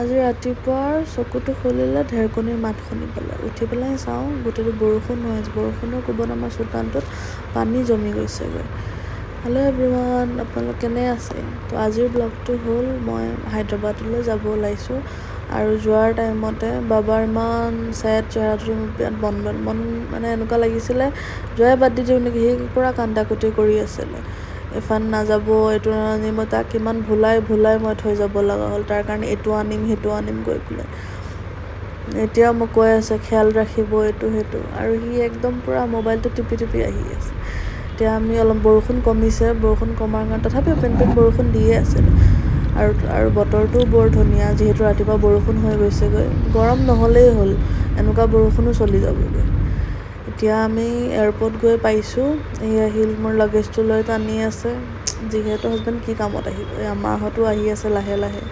আজি ৰাতিপুৱাৰ চকুটো খুলিলে ঢেৰেকনিৰ মাত শুনি পেলাই উঠি পেলাই চাওঁ গোটেইটো বৰষুণ হৈ আছে। বৰষুণৰ কোবত আমাৰ চোতালটোত পানী জমি গৈছেগৈ। হেল্ল' এভৰিৱান, আপোনালোক কেনে আছে? তো আজিৰ ব্লগটো হ'ল মই হায়দৰাবাদলৈ যাব ওলাইছোঁ আৰু যোৱাৰ টাইমতে বাবাৰ ইমান ছেড চেহেৰাটো বিৰাট মন মানে এনেকুৱা লাগিছিলে যোৱাই বাদ দি দিওঁ নেকি। সি পূৰা কান্দাকুটি কৰি আছিলে, এইফালে নাযাব, এইটো নানি। মই তাক কিমান ভুলাই মই থৈ যাব লগা হ'ল, তাৰ কাৰণে এইটো আনিম সেইটো আনিম গৈ পেলাই। এতিয়া মোক কৈ আছে খেয়াল ৰাখিব এইটো সেইটো, আৰু সি একদম পূৰা মোবাইলটো টিপি আহি আছে। এতিয়া আমি অলপ বৰষুণ কমিছে, বৰষুণ কমাৰ কাৰণে তথাপিও পেন বৰষুণ দিয়ে আছিলে আৰু বতৰটোও বৰ ধুনীয়া, যিহেতু ৰাতিপুৱা বৰষুণ হৈ গৈছেগৈ। গৰম নহ'লেই হ'ল, এনেকুৱা বৰষুণো চলি যাবগৈ। এতিয়া আমি এয়াৰপৰ্ট গৈ পাইছোঁ। এই আহিল মোৰ লাগেজটো লৈ টানি আছে, যিহেতু হাজবেণ্ড কি কামত আহিব, এই মাহঁতো আহি আছে লাহে লাহে।